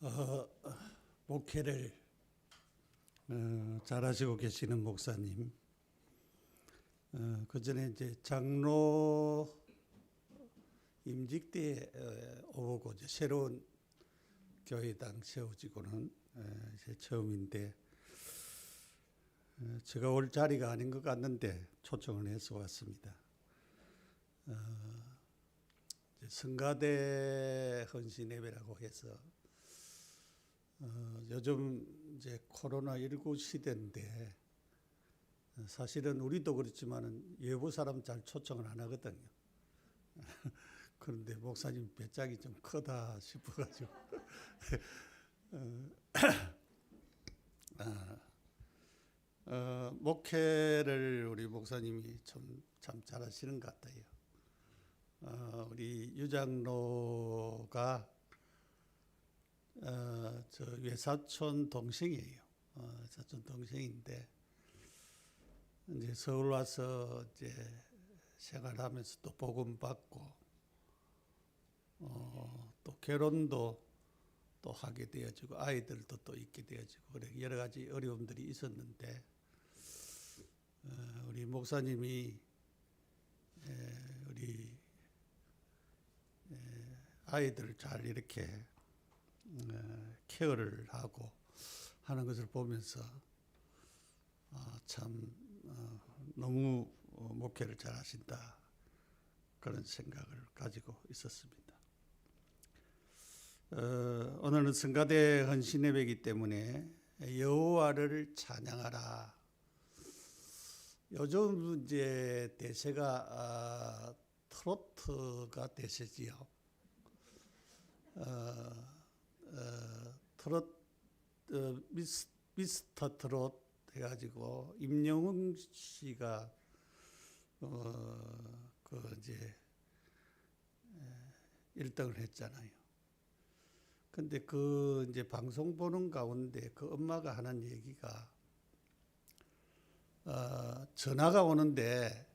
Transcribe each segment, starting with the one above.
어, 목회를 잘하시고 계시는 목사님, 그 전에 이제 장로 임직 때 오고 이제 새로운 교회당 세워지고는 이제 처음인데, 제가 올 자리가 아닌 것 같는데 초청을 해서 왔습니다. 이제 성가대 헌신 예배라고 해서 요즘 이제 코로나19 시대인데, 사실은 우리도 그렇지만은 외부 사람 잘 초청을 안 하거든요. 그런데 목사님 배짱이 좀 크다 싶어가지고 목회를 우리 목사님이 참 잘하시는 것 같아요. 우리 유장로가 저 외사촌 동생이에요. 사촌 동생인데 이제 서울 와서 이제 생활하면서 또 복음 받고 또 결혼도 또 하게 되어지고 아이들도 또 있게 되어지고 그래 여러 가지 어려움들이 있었는데, 우리 목사님이 우리 아이들 잘 이렇게 케어를 하고 하는 것을 보면서 참 너무 목회를 잘 하신다, 그런 생각을 가지고 있었습니다. 오늘은 성가대 헌신 예배이기 때문에 여호와를 찬양하라. 요즘 이제 대세가 트로트가 대세지요. 미스터 트롯 해가지고 임영웅 씨가 그 이제 1등을 했잖아요. 근데 그 이제 방송 보는 가운데 그 엄마가 하는 얘기가, 전화가 오는데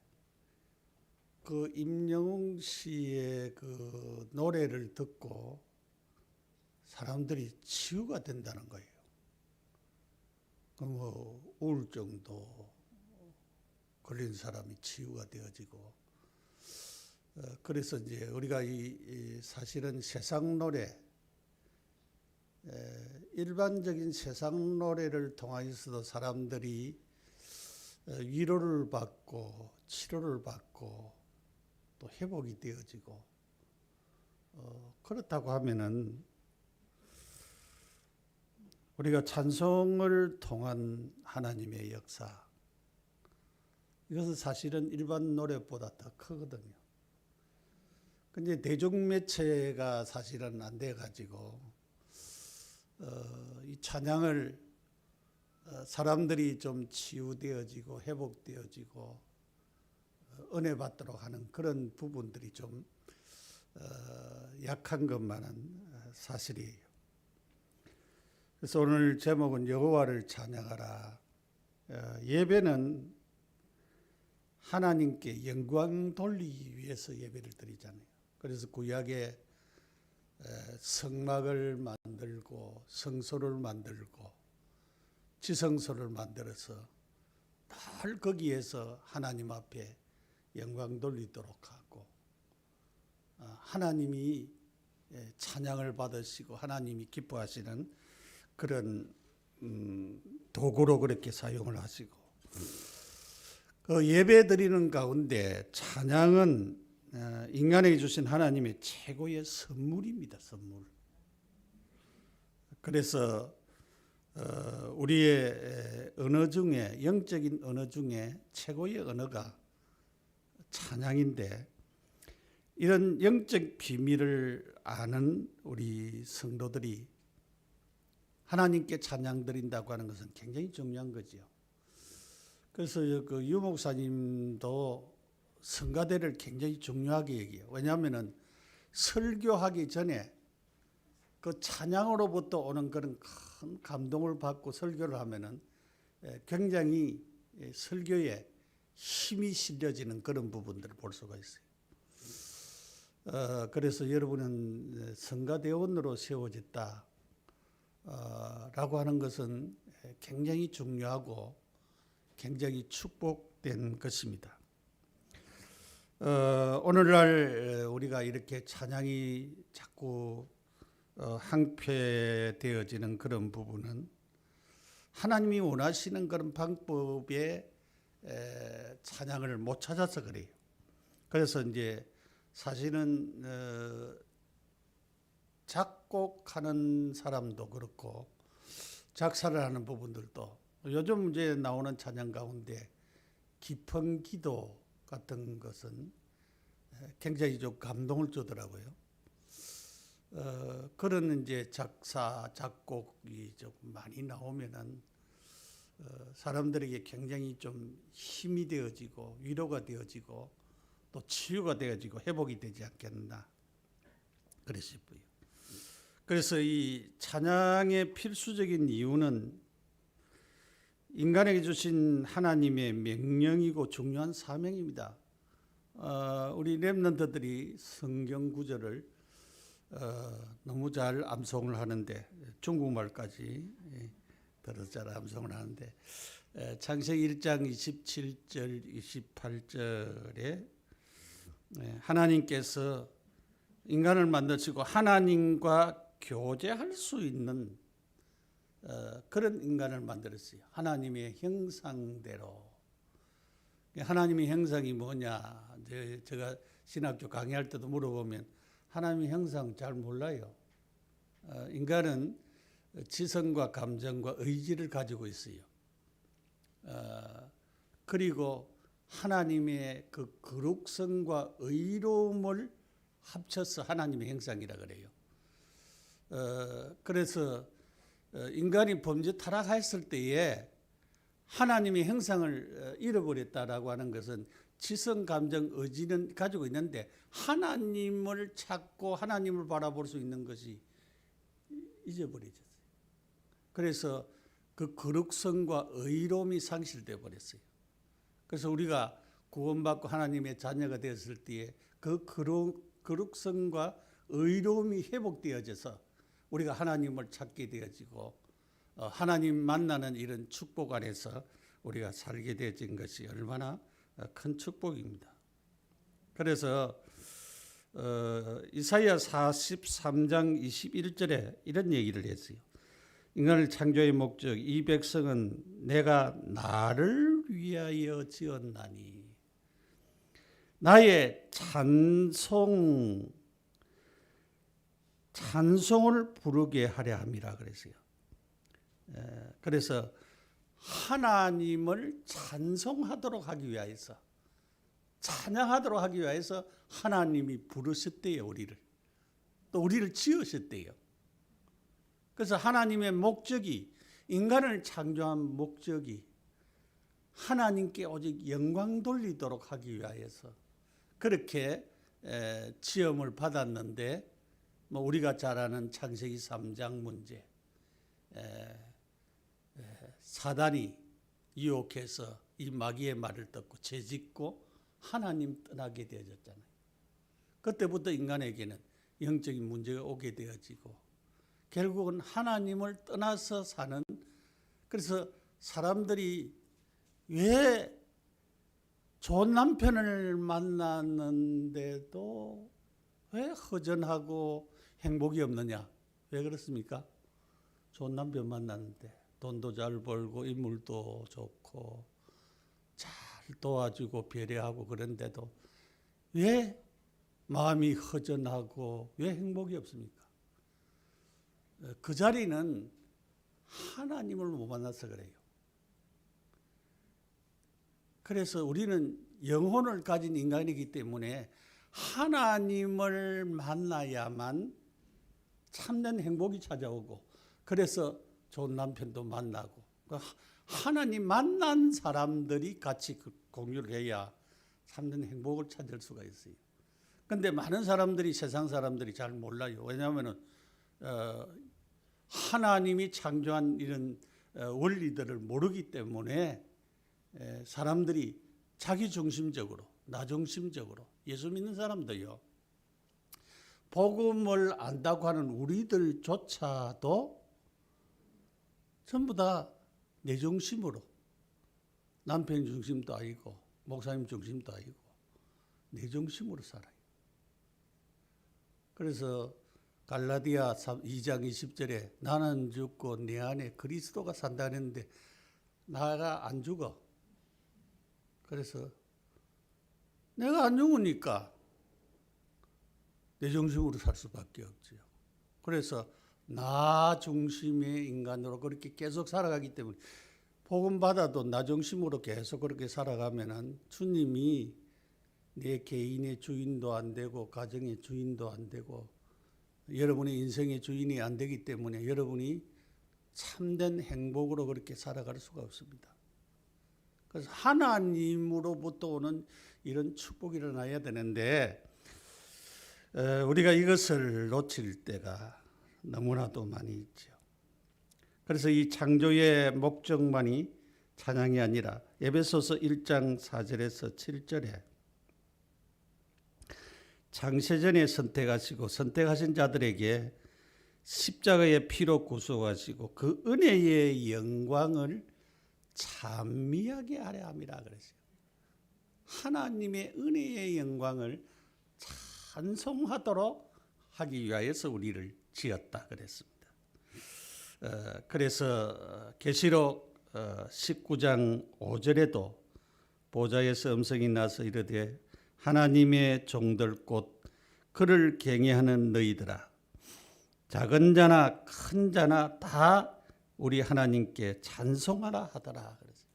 그 임영웅 씨의 그 노래를 듣고 사람들이 치유가 된다는 거예요. 뭐 우울증도 걸린 사람이 치유가 되어지고, 그래서 이제 우리가 이 사실은 세상 노래, 일반적인 세상 노래를 통하여서도 사람들이 위로를 받고 치료를 받고 또 회복이 되어지고, 그렇다고 하면은 우리가 찬송을 통한 하나님의 역사, 이것은 사실은 일반 노래보다 더 크거든요. 근데 대중매체가 사실은 안 돼가지고 이 찬양을 사람들이 좀 치유되어지고 회복되어지고 은혜 받도록 하는 그런 부분들이 좀 약한 것만은 사실이에요. 그래서 오늘 제목은 여호와를 찬양하라. 예배는 하나님께 영광 돌리기 위해서 예배를 드리잖아요. 그래서 구약에 성막을 만들고 성소를 만들고 지성소를 만들어서 늘 거기에서 하나님 앞에 영광 돌리도록 하고, 하나님이 찬양을 받으시고 하나님이 기뻐하시는 그런 도구로 그렇게 사용을 하시고, 그 예배 드리는 가운데 찬양은 인간에게 주신 하나님의 최고의 선물입니다. 선물. 그래서 우리의 언어 중에, 영적인 언어 중에 최고의 언어가 찬양인데, 이런 영적 비밀을 아는 우리 성도들이 하나님께 찬양 드린다고 하는 것은 굉장히 중요한 거죠. 그래서 그 유 목사님도 성가대를 굉장히 중요하게 얘기해요. 왜냐하면은 설교하기 전에 그 찬양으로부터 오는 그런 큰 감동을 받고 설교를 하면은 굉장히 설교에 힘이 실려지는 그런 부분들을 볼 수가 있어요. 그래서 여러분은 성가대원으로 세워졌다. 라고 하는 것은 굉장히 중요하고 굉장히 축복된 것입니다. 오늘날 우리가 이렇게 찬양이 자꾸 항폐되어지는 그런 부분은 하나님이 원하시는 그런 방법의 찬양을 못 찾아서 그래요. 그래서 이제 사실은 작곡하는 사람도 그렇고 작사를 하는 부분들도 요즘 이제 나오는 찬양 가운데 깊은 기도 같은 것은 굉장히 좀 감동을 주더라고요. 그런 이제 작사 작곡이 좀 많이 나오면은 사람들에게 굉장히 좀 힘이 되어지고 위로가 되어지고 또 치유가 되어지고 회복이 되지 않겠나 그래 싶어요. 그래서 이 찬양의 필수적인 이유는 인간에게 주신 하나님의 명령이고 중요한 사명입니다. 우리 렘넌트들이 성경 구절을 너무 잘 암송을 하는데 중국말까지 들어서 잘 암송을 하는데 창세기 1장 27절 28절에 하나님께서 인간을 만드시고 하나님과 교제할 수 있는 그런 인간을 만들었어요. 하나님의 형상대로. 하나님의 형상이 뭐냐? 제가 신학교 강의할 때도 물어보면 하나님의 형상 잘 몰라요. 인간은 지성과 감정과 의지를 가지고 있어요. 그리고 하나님의 그 거룩성과 의로움을 합쳐서 하나님의 형상이라 그래요. 그래서 인간이 범죄 타락했을 때에 하나님의 형상을 잃어버렸다라고 하는 것은 지성, 감정, 의지는 가지고 있는데 하나님을 찾고 하나님을 바라볼 수 있는 것이 잊어버려졌어요. 그래서 그 거룩성과 의로움이 상실되어 버렸어요. 그래서 우리가 구원받고 하나님의 자녀가 되었을 때에 그 거룩성과 의로움이 회복되어져서 우리가 하나님을 찾게 되어지고 하나님 만나는 이런 축복 안에서 우리가 살게 되어진 것이 얼마나 큰 축복입니다. 그래서 이사야 43장 21절에 이런 얘기를 했어요. 인간을 창조의 목적, 이 백성은 내가 나를 위하여 지었나니 나의 찬송을 부르게 하려 함이라 그랬어요. 그래서 하나님을 찬송하도록 하기 위해서 찬양하도록 하기 위해서 하나님이 부르셨대요. 우리를. 또 우리를 지으셨대요. 그래서 하나님의 목적이 인간을 창조한 목적이 하나님께 오직 영광 돌리도록 하기 위하여서 그렇게 지음을 받았는데 뭐 우리가 잘 아는 창세기 3장 문제 사단이 유혹해서 이 마귀의 말을 듣고 죄짓고 하나님 떠나게 되어졌잖아요. 그때부터 인간에게는 영적인 문제가 오게 되어지고 결국은 하나님을 떠나서 사는 그래서 사람들이 왜 좋은 남편을 만났는데도 왜 허전하고 행복이 없느냐? 왜 그렇습니까? 좋은 남편 만났는데 돈도 잘 벌고 인물도 좋고 잘 도와주고 배려하고 그런데도 왜 마음이 허전하고 왜 행복이 없습니까? 그 자리는 하나님을 못 만나서 그래요. 그래서 우리는 영혼을 가진 인간이기 때문에 하나님을 만나야만 참된 행복이 찾아오고 그래서 좋은 남편도 만나고 하나님 만난 사람들이 같이 공유를 해야 참된 행복을 찾을 수가 있어요. 그런데 많은 사람들이 세상 사람들이 잘 몰라요. 왜냐하면 하나님이 창조한 이런 원리들을 모르기 때문에 사람들이 자기중심적으로 나중심적으로 예수 믿는 사람도요. 복음을 안다고 하는 우리들조차도 전부 다 내 중심으로, 남편 중심도 아니고 목사님 중심도 아니고 내 중심으로 살아요. 그래서 갈라디아 2장 20절에 나는 죽고 내 안에 그리스도가 산다는데 나가 안 죽어. 그래서 내가 안 죽으니까 내 중심으로 살 수밖에 없지요. 그래서 나 중심의 인간으로 그렇게 계속 살아가기 때문에 복음 받아도 나 중심으로 계속 그렇게 살아가면은 주님이 내 개인의 주인도 안 되고 가정의 주인도 안 되고 여러분의 인생의 주인이 안 되기 때문에 여러분이 참된 행복으로 그렇게 살아갈 수가 없습니다. 그래서 하나님으로부터 오는 이런 축복이 일어나야 되는데 우리가 이것을 놓칠 때가 너무나도 많이 있죠. 그래서 이 창조의 목적만이 찬양이 아니라 에베소서 1장 4절에서 7절에 창세전에 선택하신 자들에게 십자가의 피로 구속하시고 그 은혜의 영광을 찬미하게 하려 함이라 그랬어요. 하나님의 은혜의 영광을 찬송하도록 하기 위하여서 우리를 지었다 그랬습니다. 그래서 계시록 19장 5절에도 보좌에서 음성이 나서 이르되 하나님의 종들 곧 그를 경외하는 너희들아 작은 자나 큰 자나 다 우리 하나님께 찬송하라 하더라 그랬어요.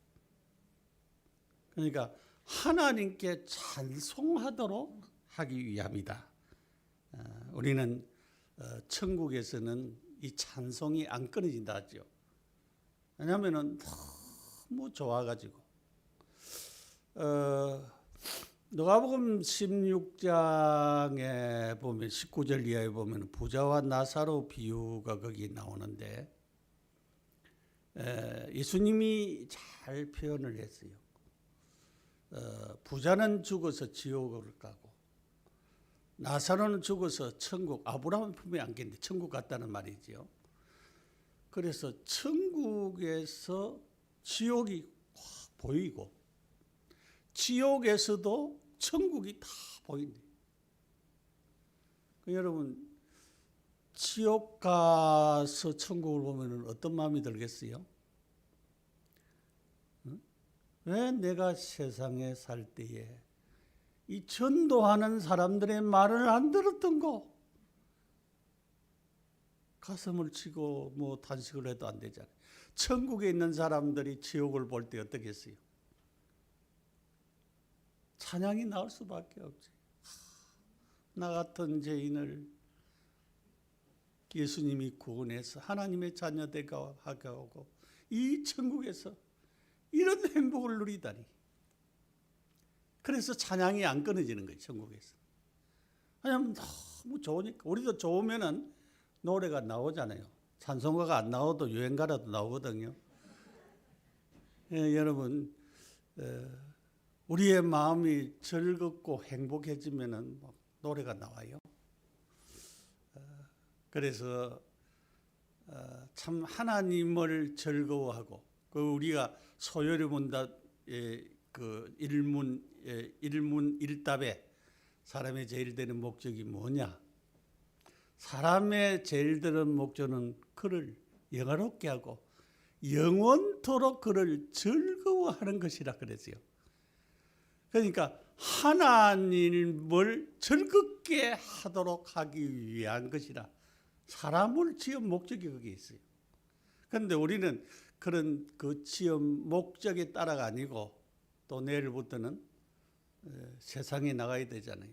그러니까 하나님께 찬송하도록 하기 위함이다. 우리는 천국에서는 이 찬송이 안 끊어진다 하죠. 왜냐하면 너무 좋아가지고 누가복음 16장에 보면 19절 이하에 보면 부자와 나사로 비유가 거기 나오는데 예수님이 잘 표현을 했어요. 부자는 죽어서 지옥을 가고 나사로는 죽어서 천국, 아브라함의 품에 안겼는데 천국 갔다는 말이죠. 그래서 천국에서 지옥이 확 보이고 지옥에서도 천국이 다 보인대요. 여러분 지옥 가서 천국을 보면 어떤 마음이 들겠어요? 왜 내가 세상에 살 때에 이 전도하는 사람들의 말을 안 들었던 거? 가슴을 치고 뭐 탄식을 해도 안 되잖아요. 천국에 있는 사람들이 지옥을 볼 때 어떻겠어요? 찬양이 나올 수밖에 없지. 나 같은 죄인을 예수님이 구원해서 하나님의 자녀 되게 하고 이 천국에서 이런 행복을 누리다니. 그래서 찬양이 안 끊어지는 거예요, 천국에서. 왜냐하면 너무 좋으니까. 우리도 좋으면은 노래가 나오잖아요. 찬송가가 안 나와도 유행가라도 나오거든요. 여러분, 우리의 마음이 즐겁고 행복해지면은 노래가 나와요. 그래서 참 하나님을 즐거워하고 그 우리가 소요리 본다 그 일문일답에 사람의 제일 되는 목적이 뭐냐? 사람의 제일 되는 목적은 그를 영화롭게 하고 영원토록 그를 즐거워하는 것이라 그랬어요. 그러니까 하나님을 즐겁게 하도록 하기 위한 것이라 사람을 지은 목적이 거기에 있어요. 그런데 우리는 그런 그 지은 목적에 따라가 아니고 또 내일부터는 세상에 나가야 되잖아요.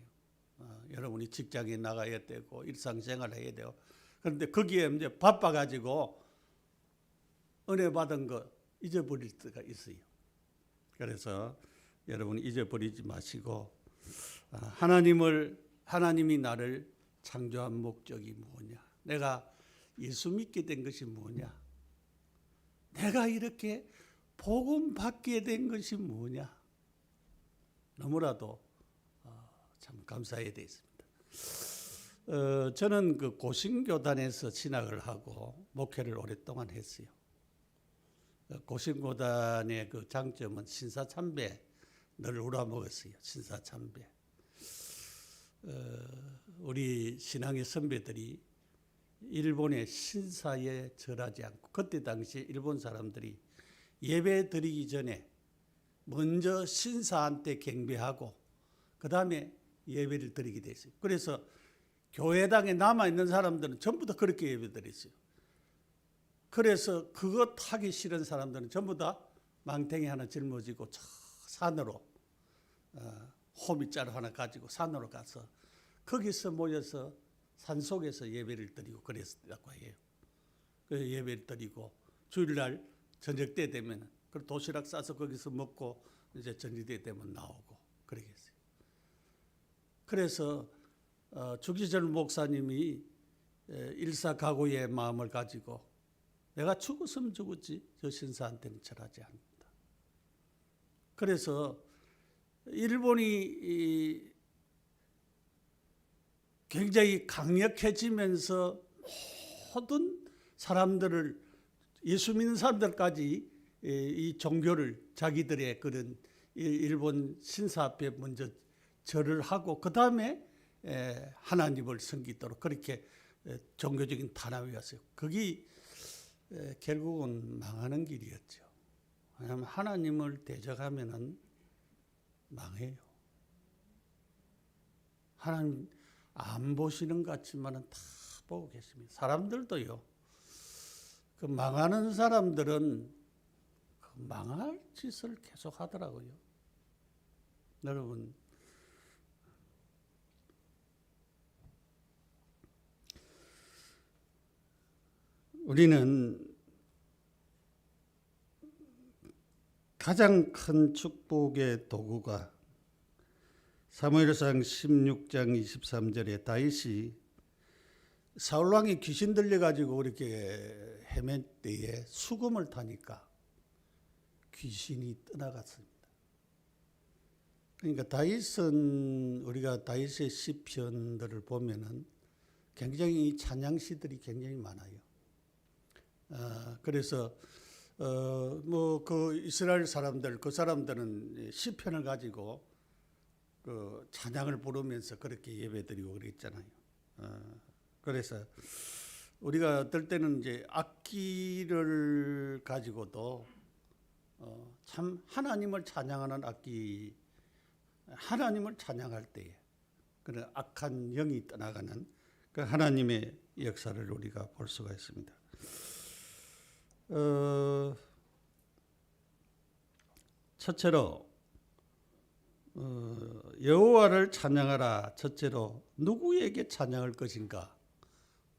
여러분이 직장에 나가야 되고 일상생활 해야 되고 그런데 거기에 이제 바빠가지고 은혜 받은 거 잊어버릴 때가 있어요. 그래서 여러분 잊어버리지 마시고 하나님이 나를 창조한 목적이 뭐냐? 내가 예수 믿게 된 것이 뭐냐? 내가 이렇게 복음 받게 된 것이 뭐냐? 너무나도 참 감사해야 되겠습니다. 저는 그 고신교단에서 신학을 하고 목회를 오랫동안 했어요. 고신고단의 그 장점은 신사참배 늘 우러먹었어요. 신사참배. 우리 신앙의 선배들이 일본의 신사에 절하지 않고, 그때 당시 일본 사람들이 예배 드리기 전에 먼저 신사한테 경배하고 그 다음에 예배를 드리게 됐어요. 그래서 교회당에 남아있는 사람들은 전부 다 그렇게 예배 드렸어요. 그래서 그거 타기 싫은 사람들은 전부 다 망탱이 하나 짊어지고 저 산으로 호미자루 하나 가지고 산으로 가서 거기서 모여서 산속에서 예배를 드리고 그랬다고 해요. 그 예배를 드리고 주일날 저녁 때 되면 그 도시락 싸서 거기서 먹고 이제 저녁 되면 나오고 그러겠어요. 그래서 주기철 목사님이 일사각오의 마음을 가지고 내가 죽었으면 죽었지 저 신사한테는 절하지 않는다. 그래서 일본이 굉장히 강력해지면서 모든 사람들을, 예수 믿는 사람들까지 이 종교를 자기들의 그런 일본 신사 앞에 먼저 절을 하고 그 다음에 하나님을 섬기도록 그렇게 종교적인 탄압이 왔어요. 그게 결국은 망하는 길이었죠. 왜냐하면 하나님을 대적하면은 망해요. 하나님 안 보시는 것 같지만은 다 보고 계십니다. 사람들도요. 그 망하는 사람들은 그 망할 짓을 계속 하더라고요. 여러분, 우리는 가장 큰 축복의 도구가 사무엘상 16장 23절에 다윗이 사울왕이 귀신 들려가지고 이렇게 헤맬 때에 수금을 타니까 귀신이 떠나갔습니다. 그러니까 다윗은, 우리가 다윗의 시편들을 보면은 굉장히 찬양시들이 굉장히 많아요. 그래서 뭐 그 이스라엘 사람들, 그 사람들은 시편을 가지고 그 찬양을 부르면서 그렇게 예배드리고 그랬잖아요. 그래서 우리가 어떨 때는 이제 악기를 가지고도 참 하나님을 찬양하는 악기, 하나님을 찬양할 때에 그런 악한 영이 떠나가는 그 하나님의 역사를 우리가 볼 수가 있습니다. 첫째로 여호와를 찬양하라. 첫째로 누구에게 찬양할 것인가?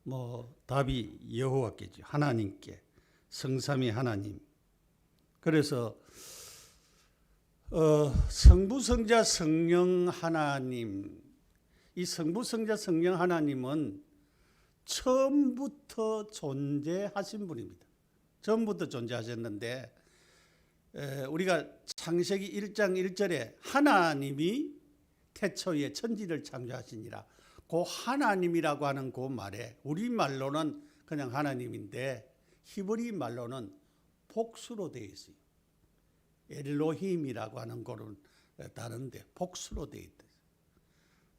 뭐 답이 여호와께죠. 하나님께, 성삼위 하나님. 그래서 성부, 성자, 성령 하나님, 이 성부, 성자, 성령 하나님은 처음부터 존재하신 분입니다. 처음부터 존재하셨는데 우리가 창세기 1장 1절에 하나님이 태초에 천지를 창조하시니라, 그 하나님이라고 하는 그 말에 우리말로는 그냥 하나님인데 히브리 말로는 복수로 되어 있어요. 엘로힘이라고 하는 거는 다른데 복수로 되어 있다.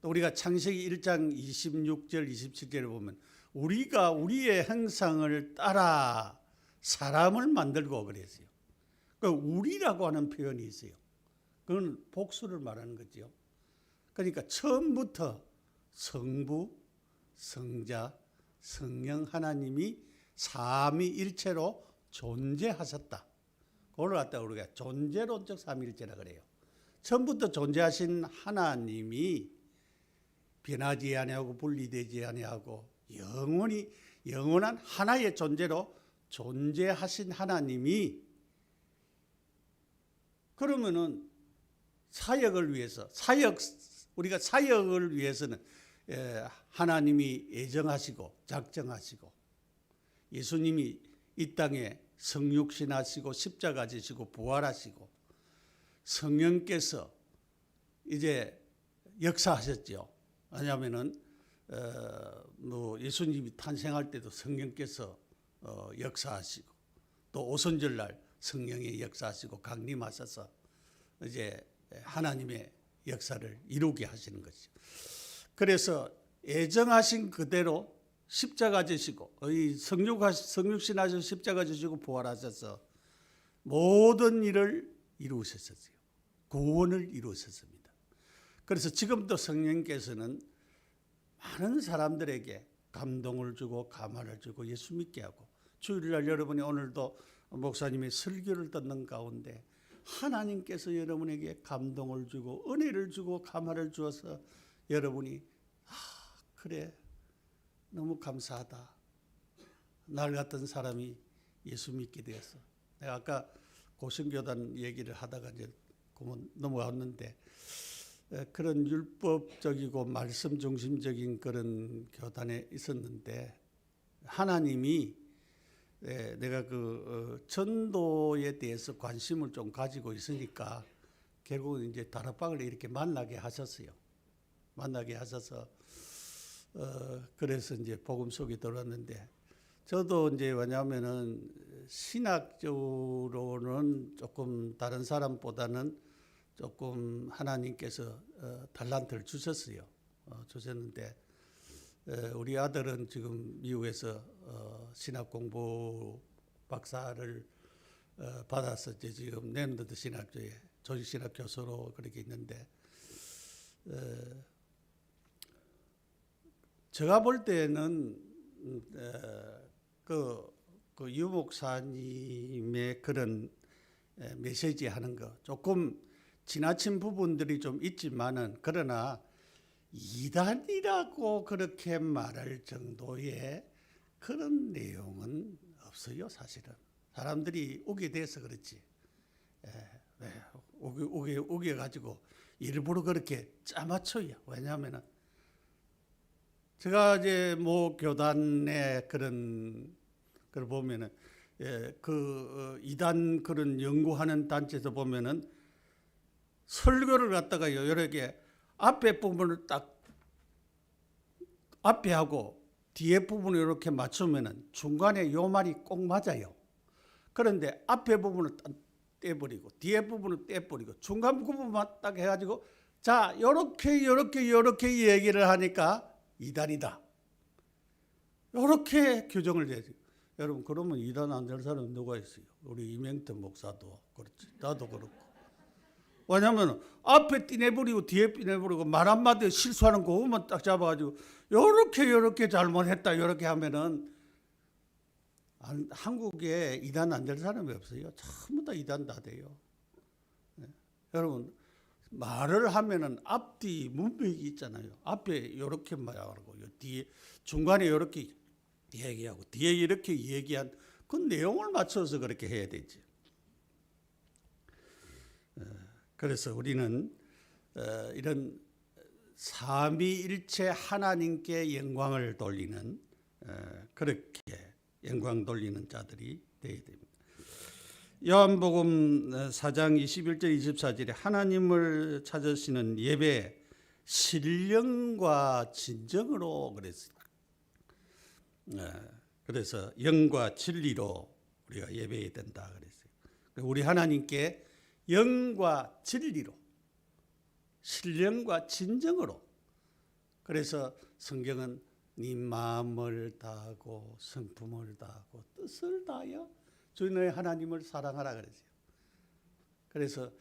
또 우리가 창세기 1장 26절 27절에 보면 우리가 우리의 형상을 따라 사람을 만들고 그랬어요. 그 우리라고 하는 표현이 있어요. 그건 복수를 말하는 거죠. 그러니까 처음부터 성부, 성자, 성령 하나님이 삼위일체로 존재하셨다. 그걸 갖다가 우리가 존재론적 삼위일체라 그래요. 처음부터 존재하신 하나님이 변하지 아니하고 분리되지 아니하고 영원한 하나의 존재로 존재하신 하나님이, 그러면은 사역을 위해서, 우리가 사역을 위해서는 하나님이 예정하시고 작정하시고 예수님이 이 땅에 성육신하시고 십자가 지시고 부활하시고 성령께서 이제 역사하셨죠. 왜냐하면은 뭐 예수님이 탄생할 때도 성령께서 역사하시고 또 오순절날 성령의 역사하시고 강림하셔서 이제 하나님의 역사를 이루게 하시는 것이죠. 그래서 애정하신 그대로 십자가 지시고 성육신 하셔서 십자가 지시고 부활하셔서 모든 일을 이루셨어요. 구원을 이루셨습니다. 그래서 지금도 성령께서는 많은 사람들에게 감동을 주고 감화를 주고 예수 믿게 하고, 주일날 여러분이 오늘도 목사님의 설교를 듣는 가운데 하나님께서 여러분에게 감동을 주고 은혜를 주고 감화를 주어서 여러분이 그래 너무 감사하다, 날 같은 사람이 예수 믿게 되었어. 내가 아까 고신교단 얘기를 하다가 이제 넘어왔는데, 그런 율법적이고 말씀 중심적인 그런 교단에 있었는데 하나님이 내가 그 전도에 대해서 관심을 좀 가지고 있으니까 결국은 이제 다락방을 이렇게 만나게 하셨어요. 만나게 하셔서 그래서 이제 복음 속에 들어왔는데, 저도 이제 왜냐하면은 신학적으로는 조금 다른 사람보다는 조금 하나님께서 달란트를 주셨어요. 주셨는데 우리 아들은 지금 미국에서 신학 공부 박사를 받아서 이제 지금 랜더드 신학교에 조직신학 교수로 그렇게 있는데, 제가 볼 때는 그 유 목사님의 그런 메시지 하는 거 조금 지나친 부분들이 좀 있지만은, 그러나 이단이라고 그렇게 말할 정도의 그런 내용은 없어요. 사실은 사람들이 오게 돼서 그렇지, 오게 가지고 일부러 그렇게 짜맞춰요. 왜냐하면은 제가 이제 뭐 교단의 그런 걸 보면은 그 이단 그런 연구하는 단체에서 보면은 설교를 갖다가요, 여러 개 앞에 부분을 딱 앞에 하고 뒤에 부분을 이렇게 맞추면은 중간에 요 말이 꼭 맞아요. 그런데 앞에 부분을 딱 떼버리고 뒤에 부분을 떼버리고 중간 부분만 딱 해가지고 자 요렇게 얘기를 하니까 이단이다, 요렇게 규정을 내죠. 여러분, 그러면 이단 안 될 사람이 누가 있어요? 우리 이명태 목사도 그렇지, 나도 그렇고. 왜냐하면 앞에 띠내버리고 뒤에 띠내버리고 말 한마디 실수하는 그것만 딱 잡아가지고 요렇게 잘못했다 요렇게 하면은 한국에 이단 안 될 사람이 없어요. 전부 다 이단 다 돼요. 네. 여러분, 말을 하면은 앞뒤 문맥이 있잖아요. 앞에 요렇게 말하고 뒤에 중간에 요렇게 얘기하고 뒤에 이렇게 얘기한 그 내용을 맞춰서 그렇게 해야 되지. 그래서 우리는 이런 삼위일체 하나님께 영광을 돌리는 그렇게 영광 돌리는 자들이 되어야 됩니다. 요한복음 4장 21절 24절에 하나님을 찾으시는 예배 신령과 진정으로 그랬어요. 그래서 영과 진리로 우리가 예배해야 된다 그랬어요. 우리 하나님께 영과 진리로, 신령과 진정으로. 그래서 성경은 네 마음을 다하고 성품을 다하고 뜻을 다하여 주 너의 하나님을 사랑하라 그랬어요. 그래서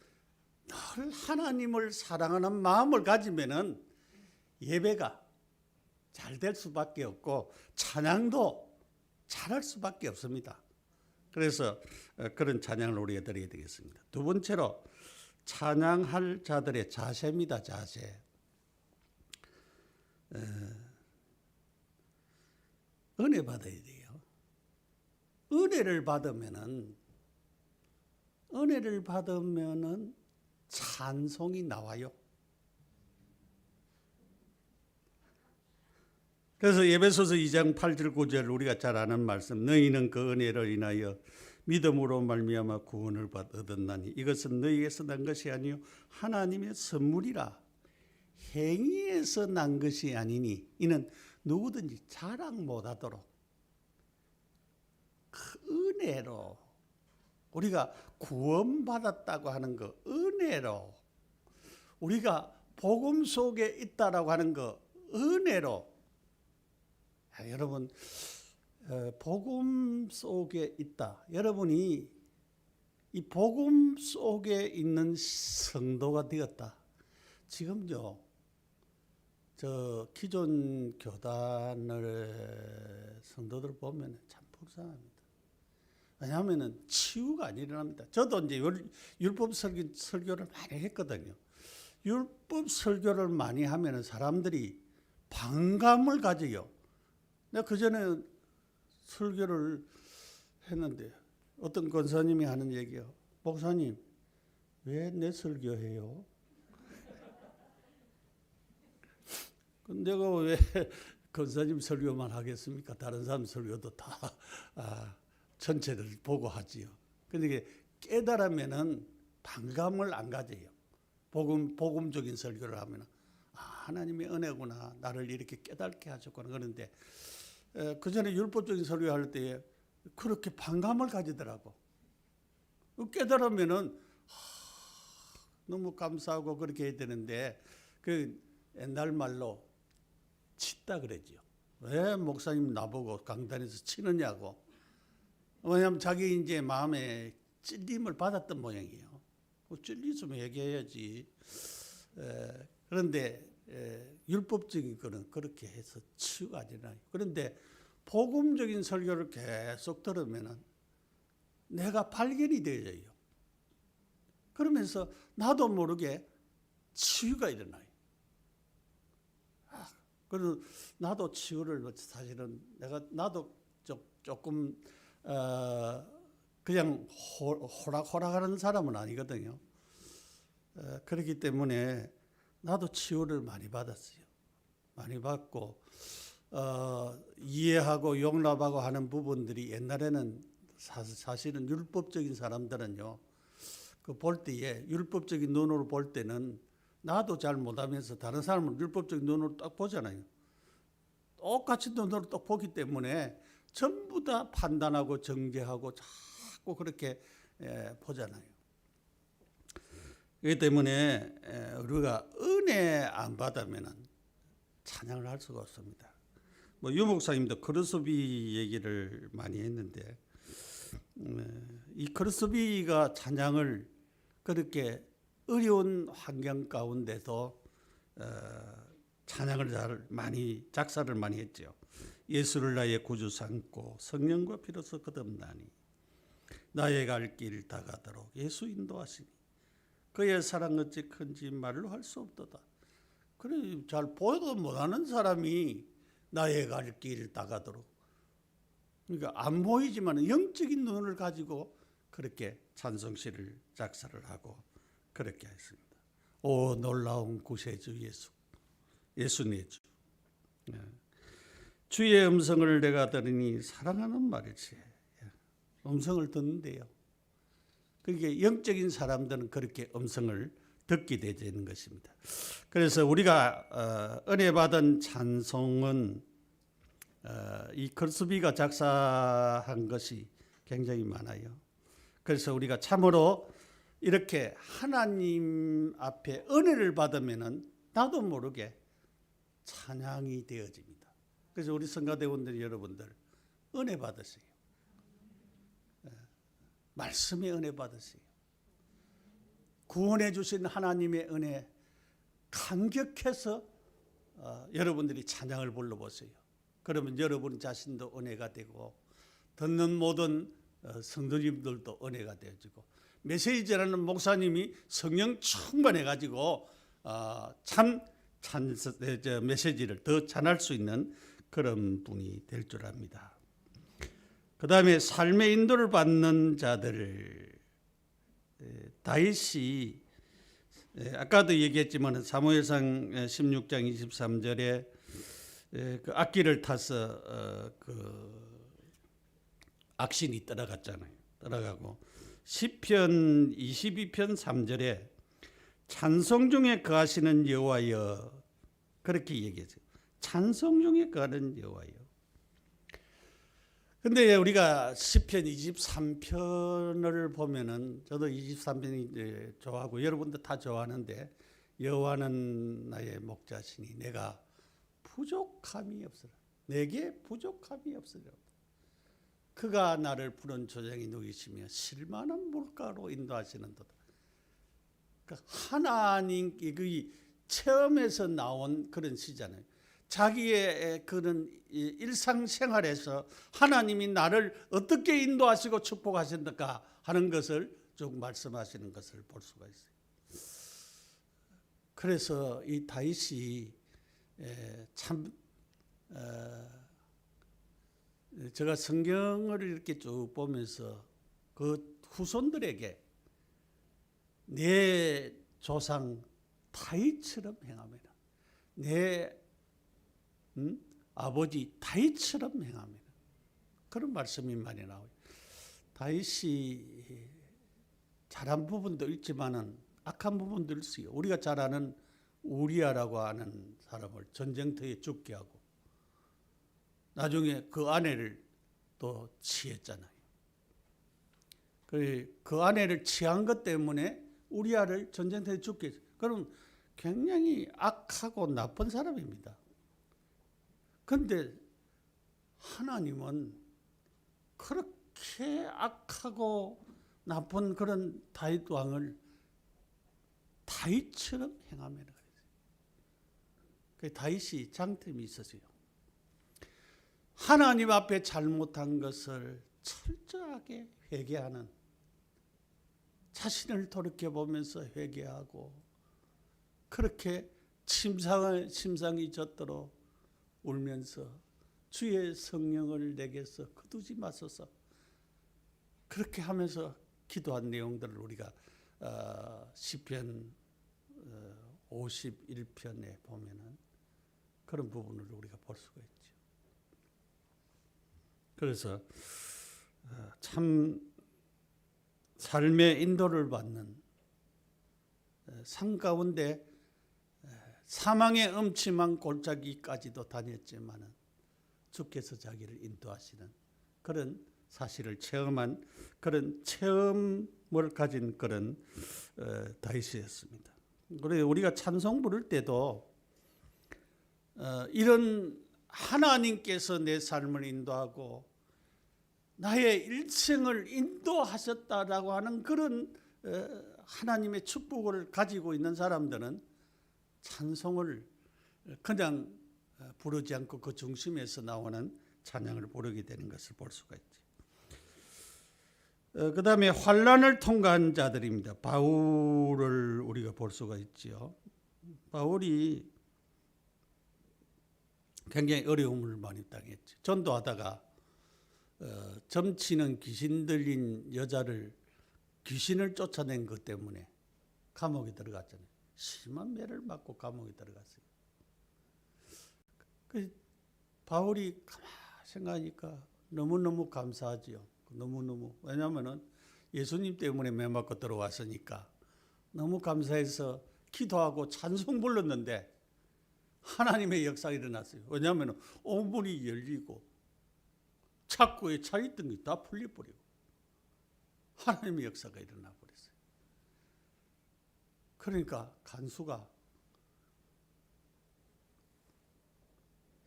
늘 하나님을 사랑하는 마음을 가지면은 예배가 잘 될 수밖에 없고 찬양도 잘할 수밖에 없습니다. 그래서 그런 찬양을 우리가 드려야 되겠습니다. 두 번째로 찬양할 자들의 자세입니다. 자세. 은혜 받아야 돼요. 은혜를 받으면은 찬송이 나와요. 그래서 에베소서 2장 8절 9절 우리가 잘 아는 말씀, 너희는 그 은혜를 인하여 믿음으로 말미암아 구원을 얻었나니 이것은 너희에서 난 것이 아니요 하나님의 선물이라. 행위에서 난 것이 아니니 이는 누구든지 자랑 못하도록 그 은혜로 우리가 구원받았다고 하는 거 은혜로, 우리가 복음 속에 있다라고 하는 거 은혜로. 여러분, 복음 속에 있다. 여러분이 이 복음 속에 있는 성도가 되었다. 지금요, 저 기존 교단의 성도들 보면 참 불쌍합니다. 왜냐하면 치유가 안 일어납니다. 저도 이제 율법 설교를 많이 했거든요. 율법 설교를 많이 하면 사람들이 반감을 가져요. 내가 그전에 설교를 했는데 어떤 권사님이 하는 얘기요. 목사님, 왜 내 설교해요? 내가 왜 권사님 설교만 하겠습니까? 다른 사람 설교도 다 전체를 보고 하지요. 그런데 깨달으면은 반감을 안 가져요. 복음적인 설교를 하면 하나님의 은혜구나, 나를 이렇게 깨닫게 하셨구나. 그런데 그 전에 율법적인 설교할 때 그렇게 반감을 가지더라고. 깨달으면은 너무 감사하고 그렇게 해야 되는데 그 옛날 말로 치다 그러지요. 왜 목사님 나보고 강단에서 치느냐고. 왜냐하면 자기 이제 마음에 찔림을 받았던 모양이에요. 찔리면 얘기해야지. 그런데 율법적인 거는 그렇게 해서 치유가 안 되나요? 그런데 복음적인 설교를 계속 들으면은 내가 발견이 되어요. 그러면서 나도 모르게 치유가 일어나요. 그래서 나도 치유를 사실은 나도 조금 그냥 호락호락하는 사람은 아니거든요. 그렇기 때문에 나도 치유를 많이 받았어요. 많이 받고 이해하고 용납하고 하는 부분들이 옛날에는 사실은 율법적인 사람들은요, 그 볼 때에 율법적인 눈으로 볼 때는 나도 잘 못하면서 다른 사람은 율법적인 눈으로 딱 보잖아요. 똑같이 눈으로 딱 보기 때문에 전부 다 판단하고 정죄하고 자꾸 그렇게 보잖아요. 그렇기 때문에 우리가 은혜 안 받으면 찬양을 할 수가 없습니다. 유 목사님도 크로스비 얘기를 많이 했는데 이 크로스비가 찬양을 그렇게 어려운 환경 가운데서 찬양을 작사를 많이 했죠. 예수를 나의 구주 삼고 성령과 피로서 거듭나니 나의 갈 길 다 가도록 예수 인도하시니 그의 사랑 어찌 큰지 말로 할 수 없도다. 그래, 잘 보도 못하는 사람이 나의 갈 길 다 가도록, 그러니까 안 보이지만 영적인 눈을 가지고 그렇게 찬송시를 작사를 하고 그렇게 했습니다. 오 놀라운 구세주 예수 내 주. 주의 음성을 내가 들으니 사랑하는 말일세. 음성을 듣는데요. 그러니까 영적인 사람들은 그렇게 음성을 듣게 되는 것입니다. 그래서 우리가 은혜 받은 찬송은 이 크로스비가 작사한 것이 굉장히 많아요. 그래서 우리가 참으로 이렇게 하나님 앞에 은혜를 받으면은 나도 모르게 찬양이 되어집니다. 그래서 우리 성가대원들 여러분들 은혜 받으세요. 말씀의 은혜 받으세요. 구원해 주신 하나님의 은혜 감격해서 여러분들이 찬양을 불러보세요. 그러면 여러분 자신도 은혜가 되고 듣는 모든 성도님들도 은혜가 되어지고 메시지 전하는 목사님이 성령 충만해가지고 메시지를 더 전할 수 있는 그런 분이 될 줄 압니다. 그 다음에 삶의 인도를 받는 자들, 다윗이 아까도 얘기했지만 사무엘상 16장 23절에 그 악기를 타서 그 악신이 따라갔잖아요. 따라가고 시편 22편 3절에 찬송 중에 거하시는 여호와여 그렇게 얘기했어요. 찬송 중에 거하는 여호와여. 근데 우리가 시편 23편을 보면은 저도 23편이 좋아하고 여러분도 다 좋아하는데 여호와는 나의 목자시니 내가 부족함이 없으라. 내게 부족함이 없으리라. 그가 나를 푸른 조장에 누이시며 실만한 물가로 인도하시는도다. 그러니까 하나님께 그 체험에서 나온 그런 시잖아요. 자기의 그런 일상생활에서 하나님이 나를 어떻게 인도하시고 축복하신다 하는 것을 쭉 말씀하시는 것을 볼 수가 있어요. 그래서 이 다윗이 참 제가 성경을 이렇게 쭉 보면서 그 후손들에게 내 조상 다윗처럼 행하매라. 내 아버지 다윗처럼 행하매라. 그런 말씀이 많이 나와요. 다윗이 잘한 부분도 있지만은 악한 부분도 있어요. 우리가 잘 아는 우리아라고 하는 사람을 전쟁터에 죽게 하고 나중에 그 아내를 또 취했잖아요. 그 아내를 취한 것 때문에 우리아를 전쟁터에 죽게 했어요. 그럼 굉장히 악하고 나쁜 사람입니다. 그런데 하나님은 그렇게 악하고 나쁜 그런 다윗 왕을 다윗처럼 행하매라 그랬어요. 그 다윗이 장점이 있었어요. 하나님 앞에 잘못한 것을 철저하게 회개하는, 자신을 돌이켜보면서 회개하고 그렇게 심상이 젖도록 울면서 주의 성령을 내게서 거두지 마소서, 그렇게 하면서 기도한 내용들을 우리가 시편 51편에 보면은 그런 부분을 우리가 볼 수가 있죠. 그래서 참 삶의 인도를 받는 산 가운데 사망의 음침한 골짜기까지도 다녔지만은 주께서 자기를 인도하시는 그런 사실을 체험한 그런 체험을 가진 그런 다윗이었습니다. 그래서 우리가 찬송 부를 때도 이런 하나님께서 내 삶을 인도하고 나의 일생을 인도하셨다라고 하는 그런 하나님의 축복을 가지고 있는 사람들은 찬송을 그냥 부르지 않고 그 중심에서 나오는 찬양을 부르게 되는 것을 볼 수가 있죠. 그 다음에 환난을 통과한 자들입니다. 바울을 우리가 볼 수가 있죠. 바울이 굉장히 어려움을 많이 당했죠. 전도하다가 점치는 귀신 들린 여자를 귀신을 쫓아낸 것 때문에 감옥에 들어갔잖아요. 심한 매를 맞고 감옥에 들어갔어요. 바울이 가만히 생각하니까 너무너무 감사하지요. 너무너무. 왜냐하면 예수님 때문에 매 맞고 들어왔으니까 너무 감사해서 기도하고 찬송 불렀는데 하나님의 역사가 일어났어요. 왜냐하면 오문이 열리고 착고에 차있던 게 다 풀려버리고 하나님의 역사가 일어나 버렸어요. 그러니까 간수가